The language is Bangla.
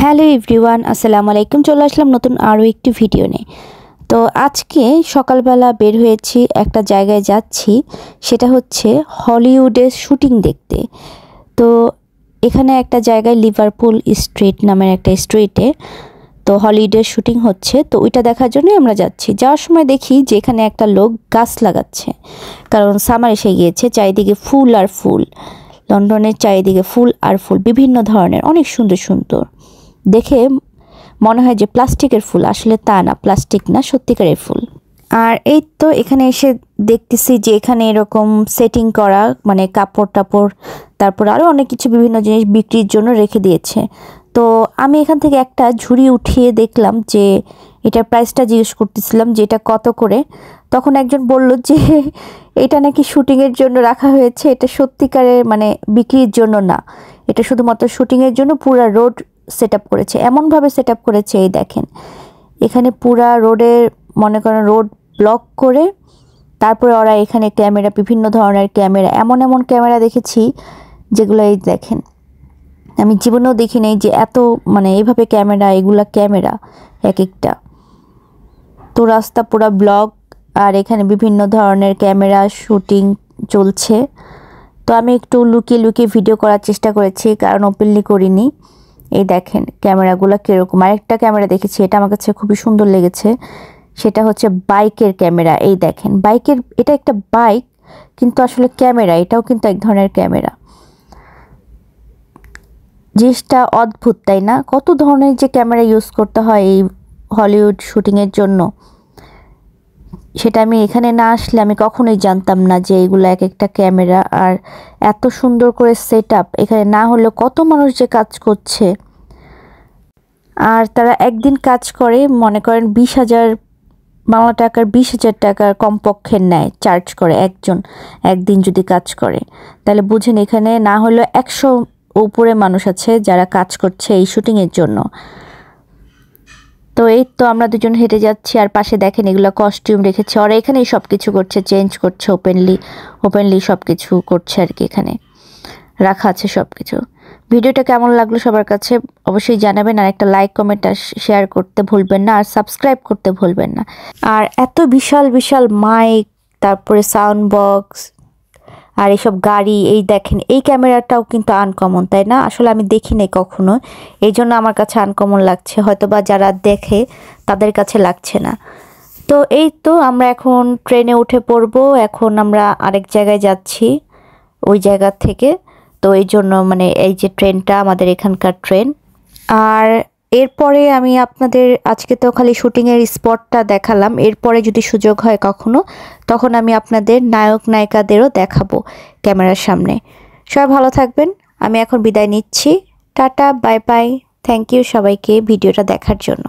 হ্যালো এভরিওয়ান, আসসালামু আলাইকুম। চলে আসলাম নতুন আরও একটি ভিডিও নিয়ে। তো আজকে সকালবেলা বের হয়েছি, একটা জায়গায় যাচ্ছি, সেটা হচ্ছে হলিউডের শুটিং দেখতে। তো এখানে একটা জায়গায় লিভারপুল স্ট্রিট নামের একটা স্ট্রিটে তো হলিউডের শুটিং হচ্ছে, তো ওইটা দেখার জন্যই আমরা যাচ্ছি। যাওয়ার সময় দেখি যে এখানে একটা লোক গাছ লাগাচ্ছে, কারণ সামার এসে গিয়েছে, চারিদিকে ফুল আর ফুল। লন্ডনের চারিদিকে ফুল আর ফুল, বিভিন্ন ধরনের, অনেক সুন্দর সুন্দর। দেখে মনে হয় যে প্লাস্টিকের ফুল, আসলে তা না, প্লাস্টিক না, সত্যিকারের ফুল। আর এই তো এখানে এসে দেখতেছি যে এখানে এরকম সেটিং করা, মানে কাপড় টাপড়, তারপর আরও অনেক কিছু বিভিন্ন জিনিস বিক্রির জন্য রেখে দিয়েছে। তো আমি এখান থেকে একটা ঝুড়ি উঠিয়ে দেখলাম যে এটার প্রাইসটা জিজ্ঞেস করতেছিলাম যে এটা কত করে। তখন একজন বলল যে এটা নাকি শুটিংয়ের জন্য রাখা হয়েছে, এটা সত্যিকারের মানে বিক্রির জন্য না, এটা শুধুমাত্র শুটিংয়ের জন্য পুরা রোড সেট আপ করেছে, এমনভাবে সেট আপ করেছে। এই দেখেন, এখানে পুরা রোডের, মনে করেন রোড ব্লক করে, তারপরে ওরা এখানে ক্যামেরা, বিভিন্ন ধরনের ক্যামেরা, এমন এমন ক্যামেরা দেখেছি যেগুলো, এই দেখেন, আমি জীবনেও দেখি নাই যে এত মানে এইভাবে ক্যামেরা, এগুলা ক্যামেরা এক একটা। তো রাস্তা পুরা ব্লক, আর এখানে বিভিন্ন ধরনের ক্যামেরা শুটিং চলছে। তো আমি একটু লুকিয়ে লুকিয়ে ভিডিও করার চেষ্টা করেছি, কারণ ওপেনলি করিনি। এই দেখেন ক্যামেরাগুলো কীরকম। আরেকটা ক্যামেরা দেখেছি, এটা আমার কাছে খুবই সুন্দর লেগেছে, সেটা হচ্ছে বাইকের ক্যামেরা। এই দেখেন বাইকের, এটা একটা বাইক কিন্তু আসলে ক্যামেরা, এটাও কিন্তু এক ধরনের ক্যামেরা। জিনিসটা অদ্ভুত, তাই না? কত ধরনের যে ক্যামেরা ইউজ করতে হয় এই হলিউড শুটিংয়ের জন্য, সেটা আমি এখানে না আসলে আমি কখনোই জানতাম না যে এগুলো এক একটা ক্যামেরা। আর এত সুন্দর করে সেট আপ, এখানে না হলেও কত মানুষ যে কাজ করছে। আর তারা একদিন কাজ করে, মনে করেন 20,000 বাংলা টাকার, 20,000 টাকার কমপক্ষে নেয়, চার্জ করে একজন একদিন যদি কাজ করে। তাহলে বুঝেন এখানে না হলেও 100 উপরে মানুষ আছে যারা কাজ করছে এই শুটিংয়ের জন্য। তো এই তো আমরা দুজন হেঁটে যাচ্ছি, আর পাশে দেখেন এগুলো কস্টিউম রেখেছে, ওরা এখানেই সব কিছু করছে, চেঞ্জ করছে, ওপেনলি সব কিছু করছে আর কি, এখানে রাখা আছে সব কিছু। ভিডিওটা কেমন লাগলো সবার কাছে অবশ্যই জানাবেন, আর একটা লাইক কমেন্ট আর শেয়ার করতে ভুলবেন না, আর সাবস্ক্রাইব করতে ভুলবেন না। আর এত বিশাল বিশাল মাইক, তারপরে সাউন্ড বক্স, আর এইসব গাড়ি, এই দেখেন এই ক্যামেরাটাও কিন্তু আনকমন, তাই না? আসলে আমি দেখি নাই কখনো, এই জন্য আমার কাছে আনকমন লাগছে, হয়তো বা যারা দেখে তাদের কাছে লাগছে না। তো এই তো আমরা এখন ট্রেনে উঠে পড়বো, এখন আমরা আরেক জায়গায় যাচ্ছি ওই জায়গা থেকে। তো এই জন্য মানে এই যে ট্রেনটা আমাদের এখানকার ট্রেন। আর এরপরে আমি আপনাদের আজকে তো খালি শুটিংয়ের স্পটটা দেখালাম, এরপরে যদি সুযোগ হয় কখনো, তখন আমি আপনাদের নায়ক নায়িকাদেরও দেখাবো ক্যামেরার সামনে। সবাই ভালো থাকবেন, আমি এখন বিদায় নিচ্ছি। টাটা, বাই বাই, থ্যাংক ইউ সবাইকে ভিডিওটা দেখার জন্য।